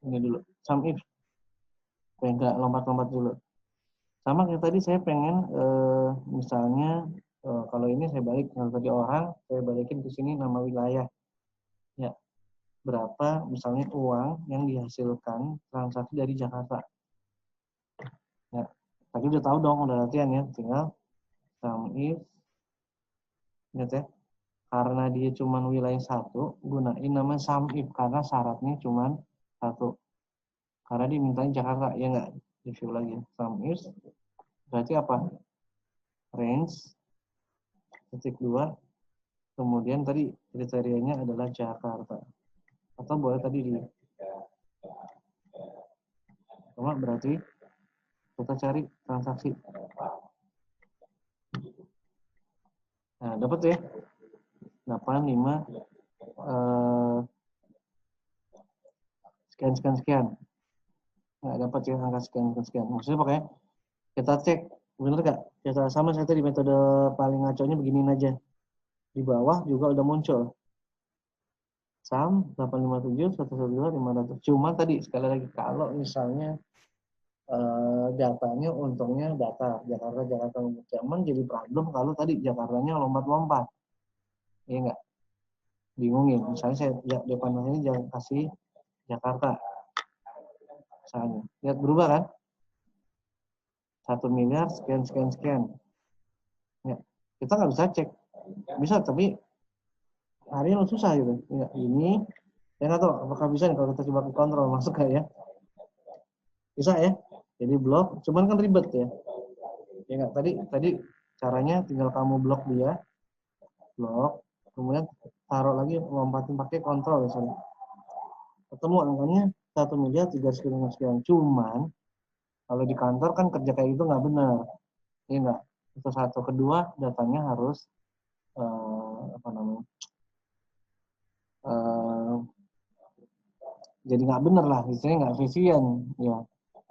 ini dulu, sum if, nggak lompat-lompat dulu. Sama kayak tadi saya pengen misalnya kalau ini saya balik, kalau tadi orang saya balikin ke sini nama wilayah, ya berapa misalnya uang yang dihasilkan transaksi dari Jakarta. Ya, tadi udah tahu dong, udah latihan ya, tinggal sum if, ingat ya, karena dia cuma wilayah satu, gunain nama sum if karena syaratnya cuma satu. Karena dimintanya Jakarta, ya nggak? Review lagi. Sum if berarti apa? Range titik 2, kemudian tadi kriterianya adalah Jakarta. Atau boleh tadi di sama, berarti kita cari transaksi. Nah, dapat ya? 85 sekian. Nah, dapat ya angka sekian. Maksudnya pokoknya kita cek bener nggak? Kita sama saya tadi metode paling ngaconya beginiin aja. Di bawah juga udah muncul. Sum 857 112 500. Cuma tadi sekali lagi kalau misalnya datanya untungnya data Jakarta zaman jadi problem kalau tadi Jakartanya lompat-lompat. Iya nggak? Bingungin. Misalnya saya depan ini jangan kasih Jakarta. Misalnya. Lihat berubah kan? 1 miliar sekian. Ya. Kita nggak bisa cek. Bisa tapi harinya susah gitu. Ya, ini saya nggak tahu apakah bisa nih kalau kita coba ke kontrol masuk kayak ya. Bisa ya. Jadi blok, cuman kan ribet ya. Ya nggak, tadi caranya tinggal kamu blok dia, blok, kemudian taruh lagi lompatin pakai kontrol misalnya. Ketemu angkanya 1 miliar 3 sekian. Cuman kalau di kantor kan kerja kayak itu nggak benar. Iya nggak? Itu satu. Kedua, datanya harus apa namanya? Jadi nggak benar lah, istilahnya nggak efisien. Ya,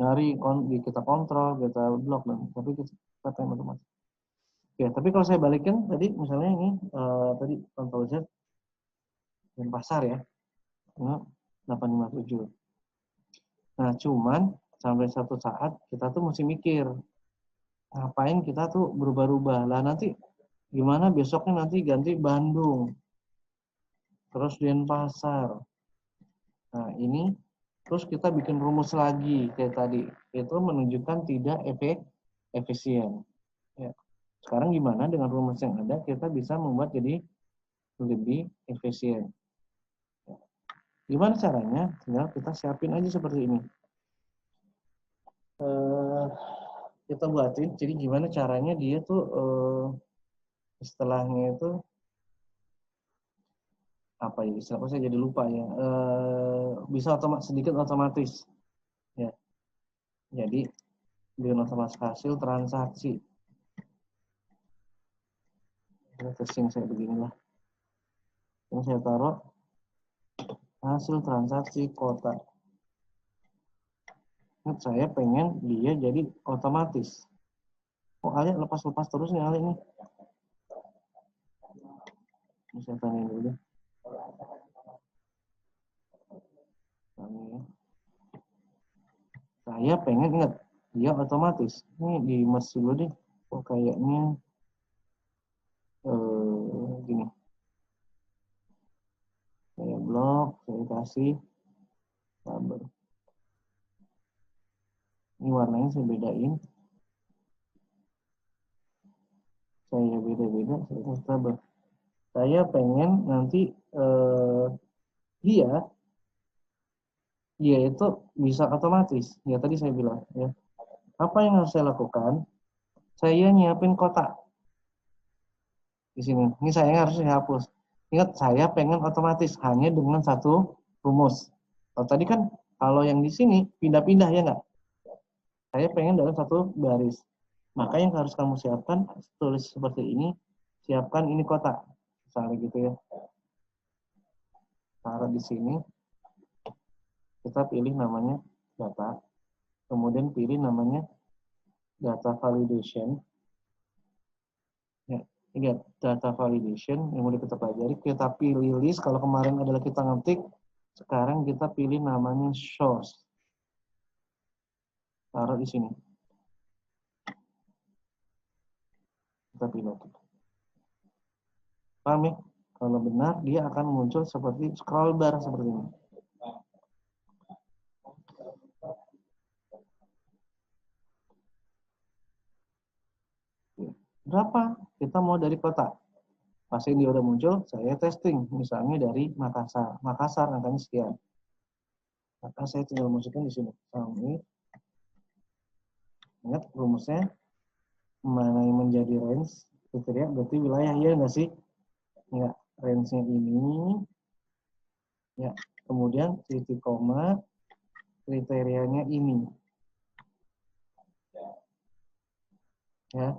dari kita kontrol, kita blok, tapi kita yang otomatis. Ya, tapi kalau saya balikin tadi misalnya ini tadi Ctrl Z dan pasar ya, ini 857. Nah, cuman sampai satu saat kita tuh mesti mikir, ngapain kita tuh berubah-ubah. Lah nanti gimana besoknya nanti ganti Bandung, terus Denpasar. Nah, ini terus kita bikin rumus lagi kayak tadi. Itu menunjukkan tidak efisien. Ya. Sekarang gimana dengan rumus yang ada kita bisa membuat jadi lebih efisien. Gimana caranya? Tinggal kita siapin aja seperti ini. Kita buatin. Jadi gimana caranya dia tuh setelahnya itu apa ya? Istilahnya saya jadi lupa ya. Bisa sedikit otomatis. Ya. Jadi dengan otomatis hasil transaksi. Testing saya beginilah. Yang saya taruh hasil transaksi kota. Saya pengen dia jadi otomatis. Oh, Ali lepas-lepas terus nih Ali nih. Saya tanya dulu deh. Saya pengen ingat dia otomatis. Ini di mes dulu deh. Oh kayaknya gini. Saya blok, saya kasih tabel. Ini warnanya saya bedain. Saya beda-beda, saya kasih tabel. Saya pengen nanti dia itu bisa otomatis. Ya tadi saya bilang ya. Apa yang harus saya lakukan? Saya nyiapin kotak di sini. Ini saya harus dihapus. Ingat saya pengen otomatis hanya dengan satu rumus. Kalau tadi kan kalau yang di sini pindah-pindah ya nggak? Saya pengen dalam satu baris. Maka yang harus kamu siapkan tulis seperti ini. Siapkan ini kotak. Misalnya gitu ya. Taruh di sini. Kita pilih namanya data. Kemudian pilih namanya data validation. Ya, ingat data validation yang mau kita pelajari. Kita pilih list. Kalau kemarin adalah kita ngetik Sekarang kita pilih namanya source. Taruh di sini. Kita pilih. Paham ya? Kalau benar, dia akan muncul seperti scroll bar seperti ini. Berapa? Kita mau dari kota. Pasti dia udah muncul, saya testing. Misalnya dari Makassar. Makassar angkanya sekian. Maka saya tinggal masukin di sini. Ini. Ingat rumusnya. Mana yang menjadi range. Kriteria berarti wilayah. Ya nggak sih? Ya, range-nya ini. Ya, kemudian titik koma. Kriterianya ini. Ya.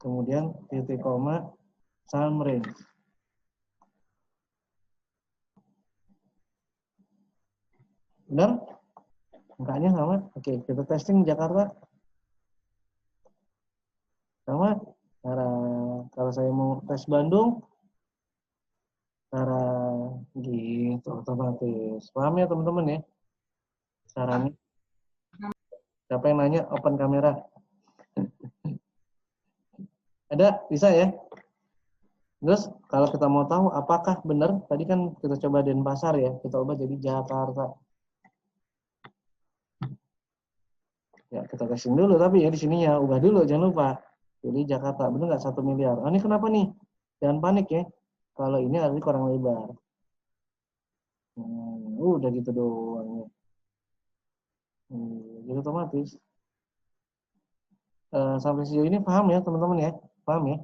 Kemudian titik koma. Sum range. Benar? Angkanya sama. Oke, kita testing Jakarta. Sama. Kalau saya mau tes Bandung, cara gitu otomatis. Paham ya teman-teman ya? Caranya. Siapa yang nanya open kamera? Ada? Bisa ya? Terus kalau kita mau tahu apakah benar, tadi kan kita coba Denpasar ya, kita ubah jadi Jakarta. Ya kita casing dulu tapi ya di sininya ubah dulu jangan lupa. Jadi Jakarta benar nggak 1 miliar? Oh, ini kenapa nih? Jangan panik ya. Kalau ini artinya kurang lebar. Udah gitu doang ya. Jadi otomatis. Sampai sejauh ini paham ya teman-teman ya? Paham ya?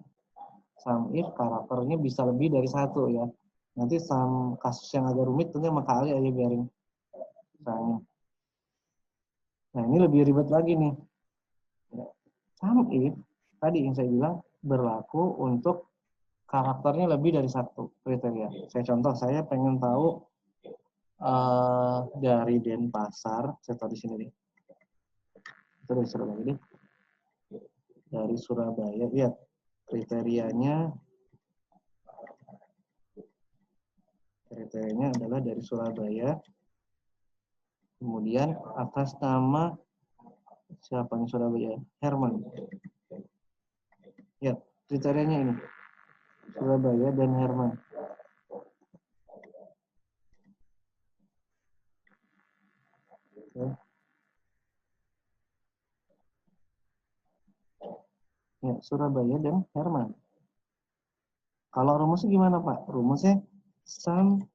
Sum if karakternya bisa lebih dari satu ya. Nanti kasus yang agak rumit tentunya sama kali aja biarin. Misalnya. Nah ini lebih ribet lagi nih. Sum if tadi yang saya bilang berlaku untuk karakternya lebih dari satu kriteria. Saya contoh, saya pengen tahu dari Denpasar, saya taruh di sini deh. Itu dari Surabaya deh. Dari Surabaya, lihat kriterianya adalah dari Surabaya. Kemudian atas nama siapa yang Surabaya? Herman. Ya, kriterianya ini. Surabaya dan Herman. Ya. Ya, Surabaya dan Herman. Kalau rumusnya gimana Pak? Rumusnya sum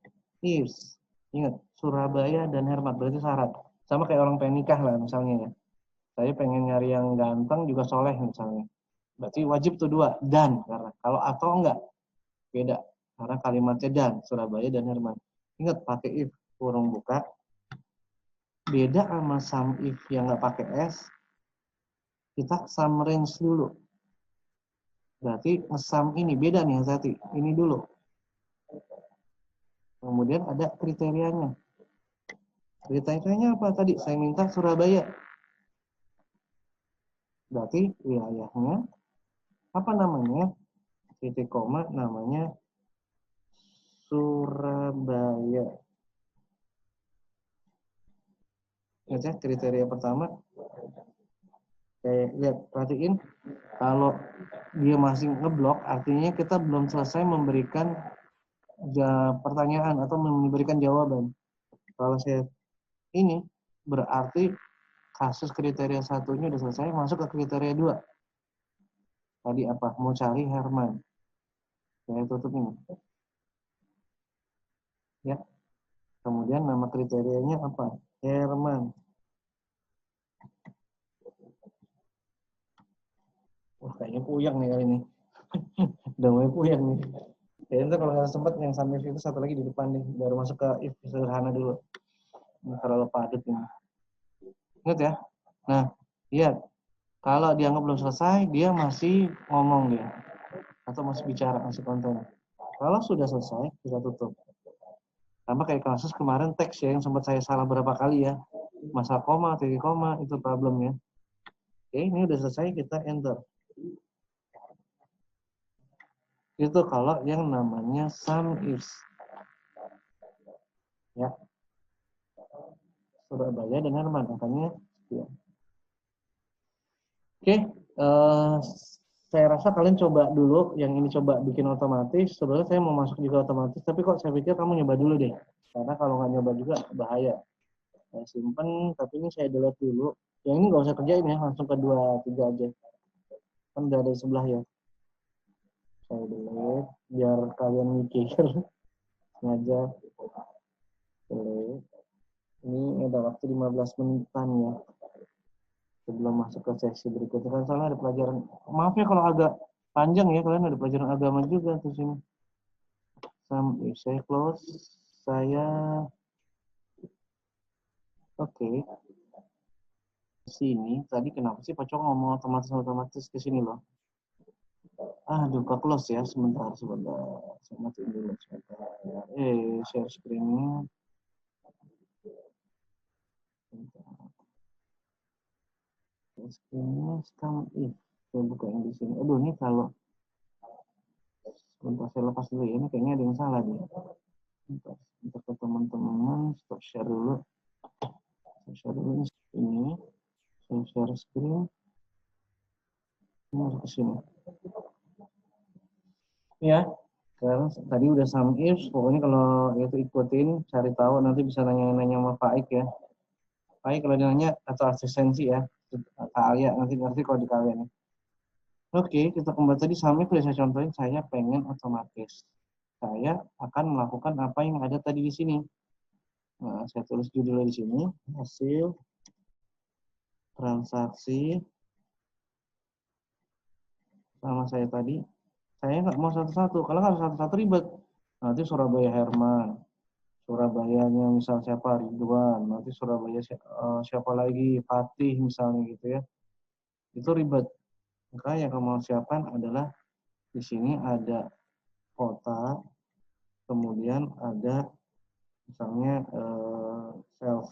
is. Ingat, Surabaya dan Herman. Berarti syarat. Sama kayak orang pengen nikah lah misalnya ya. Saya pengen nyari yang ganteng juga soleh misalnya. Berarti wajib tuh dua. Dan. Karena kalau atau enggak. Beda. Karena kalimatnya dan. Surabaya dan Herman. Ingat, pakai if. Kurung buka. Beda sama sum if yang nggak pakai S. Kita sum range dulu. Berarti ngesam ini beda nih hati-hati. Ini dulu. Kemudian ada kriterianya. Kriterianya apa tadi? Saya minta Surabaya. Berarti wilayahnya apa namanya? Titik koma namanya Surabaya. Ingat ya, kriteria pertama. Lihat, perhatiin. Kalau dia masih ngeblok, artinya kita belum selesai memberikan pertanyaan atau memberikan jawaban. Kalau saya ini berarti kasus kriteria satunya udah selesai, masuk ke kriteria 2. Tadi apa? Mau cari Herman. Saya tutup ini. Ya. Kemudian nama kriterianya apa? Herman. Wah, kayaknya puyeng nih kali ini. Udah mulai puyeng nih. Ya, ntar kalau nggak sempat yang sampai itu satu lagi di depan nih. Baru masuk ke if sederhana dulu. Ini terlalu padat ini. Ingat ya? Nah, lihat. Kalau dianggap belum selesai, dia masih ngomong dia. Atau masih bicara, masih konten. Kalau sudah selesai, kita tutup. Sama kayak kasus kemarin teks ya, yang sempat saya salah berapa kali ya. Masa koma, titik koma, itu problemnya. Oke, ini udah selesai, kita enter. Itu kalau yang namanya sum ifs. Ya, Surabaya dan Herman angkanya ya. Oke, saya rasa kalian coba dulu yang ini, coba bikin otomatis. Sebenarnya saya mau masuk juga otomatis, tapi kok saya pikir kamu nyoba dulu deh. Karena kalau nggak nyoba juga bahaya. Saya simpen, tapi ini saya delete dulu. Yang ini nggak usah kerjain ya, langsung ke 2, 3 aja. Kan udah ada di sebelah ya. Saya delete, biar kalian mikir. Sengaja delete. Ini ada waktu 15 menitan ya. Sebelum masuk ke sesi berikutnya. Kan soalnya ada pelajaran. Maaf ya kalau agak panjang ya, kalian ada pelajaran agama juga di sini. Saya close. Saya oke. Sini tadi kenapa sih Pocong ngomong otomatis ke sini loh. Aduh, ke close ya, sebentar. Saya matiin dulu sebentar. Share screen. Share screen sekarang. Saya buka yang di sini. Aduh, ini kalau sebentar saya lepas dulu ya. Ini kayaknya ada yang salah nih. Untuk ke teman-teman, stop share dulu. Saya share dulu ini. Saya share screen. Ini harus ke sini. Ya, sekarang tadi udah sum if, pokoknya kalau itu ikutin, cari tahu, nanti bisa nanya-nanya sama Faik ya. Faik kalau dia nanya atau asistensi ya, Kak Alia nanti ngerti kalau di kalian. Oke, kita kembali tadi sum if, udah saya contohin, saya pengen otomatis. Saya akan melakukan apa yang ada tadi di sini. Nah, saya tulis judulnya di sini, hasil transaksi sama saya tadi. Saya nggak mau satu-satu, kalau harus satu-satu ribet. Nanti Surabaya Herman, Surabayanya misal siapa, Ridwan, nanti Surabaya siapa lagi, Fatih misalnya gitu ya. Itu ribet. Maka yang kamu siapkan adalah di sini ada kota, kemudian ada misalnya self.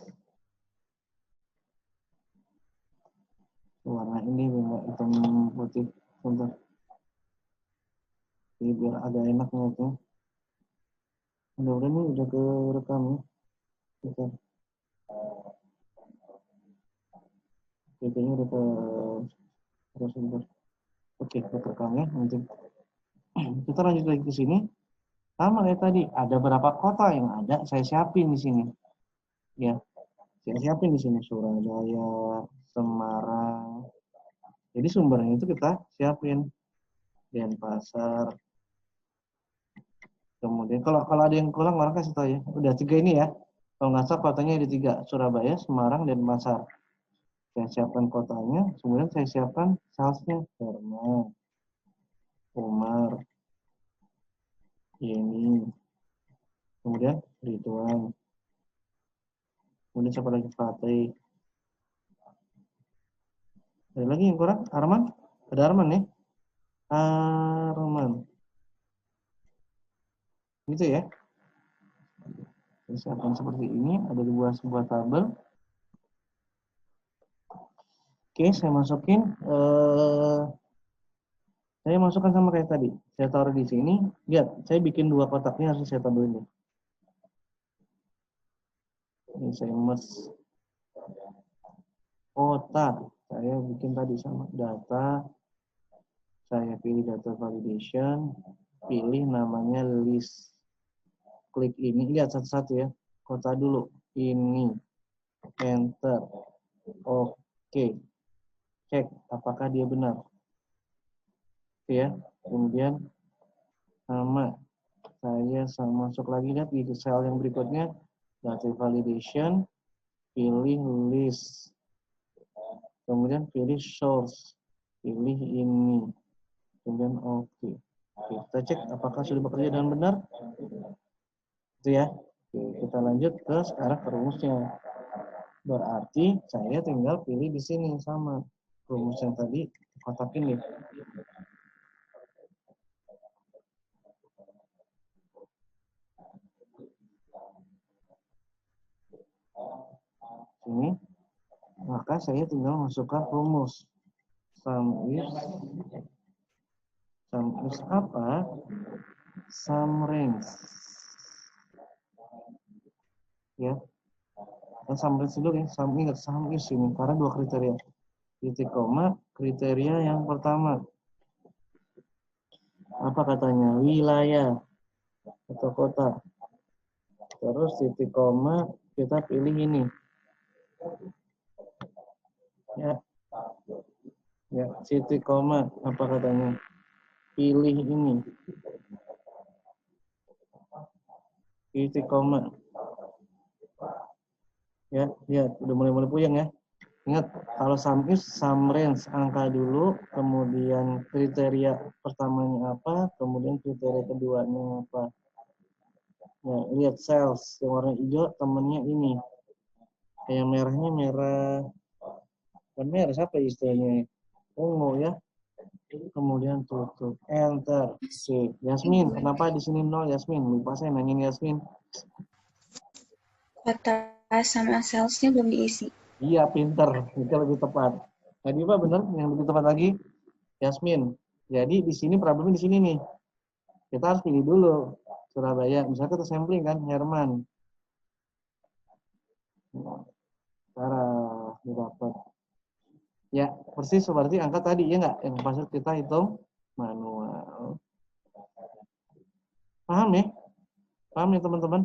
Warna ini hitam putih, bentar. Jadi biar ada enaknya itu. Mudah-mudahan ini udah kerekam ya. Bentar. PP-nya udah ke terus bentar. Oke, kerekam ya. Nanti kita lanjut lagi ke sini. Sama kayak tadi, ada berapa kota yang ada, saya siapin di sini. Ya, saya siapin di sini Surabaya, Semarang. Jadi sumbernya itu kita siapin. Denpasar. Kemudian kalau ada yang kurang orang kasih tahu ya. Udah 3 ini ya. Kalau nggak salah kotanya ada 3, Surabaya, Semarang, Denpasar. Saya siapkan kotanya, kemudian saya siapkan salesnya. Herman, Umar, Yeni, kemudian Ridwan. Kemudian siapa lagi, Fatih. Ada lagi yang kurang? Arman? Ada Arman ya? Arman. Gitu ya. Siapkan seperti ini, ada sebuah tabel. Oke, saya masukin. Saya masukkan sama kayak tadi. Saya taruh di sini. Lihat, saya bikin 2 kotaknya, harus saya tabelin. Ini saya merge kota. Saya bikin tadi sama data. Saya pilih data validation. Pilih namanya list. Klik ini. Lihat satu-satu ya. Kota dulu. Ini. Enter. Oke. Cek apakah dia benar. Oke ya. Kemudian sama. Saya masuk lagi, lihat di sel yang berikutnya. Data validation. Pilih list. Kemudian pilih source. Pilih ini. Kemudian oke. Kita cek apakah sudah bekerja dengan benar. Itu ya. Oke, kita lanjut ke sekarang ke rumusnya. Berarti saya tinggal pilih di sini sama rumus yang tadi kotakin nih. Sini. Maka saya tinggal masukkan rumus. Sum is apa? Sum range. ya. Dan sampai dulu ya, ingat samis ini karena dua kriteria. Titik koma kriteria yang pertama. Apa katanya? Wilayah atau kota. Terus titik koma kita pilih ini. Ya. Ya, titik koma apa katanya? Pilih ini. Titik koma. Ya, ya, udah mulai puyeng ya. Ingat, kalau sum is, sum range, angka dulu, kemudian kriteria pertamanya apa, kemudian kriteria keduanya apa. Ya, lihat cells, yang warna hijau temennya ini. Kayak merahnya merah, kan merah siapa istilahnya? Ungu ya. Kemudian tutup, enter. Oke, Yasmin, kenapa di sini nol Yasmin? Lupa saya nanyain Yasmin. Kata sama salesnya belum diisi. Iya, pinter. Itu lebih tepat. Tadi Pak benar yang lebih tepat lagi Yasmin. Jadi di sini problemnya di sini nih. Kita harus pilih dulu Surabaya. Misalnya kita sampling kan Herman. Cara didapat. Ya, persis seperti angka tadi ya nggak? Yang pas kita hitung manual. Paham ya? Paham ya teman-teman?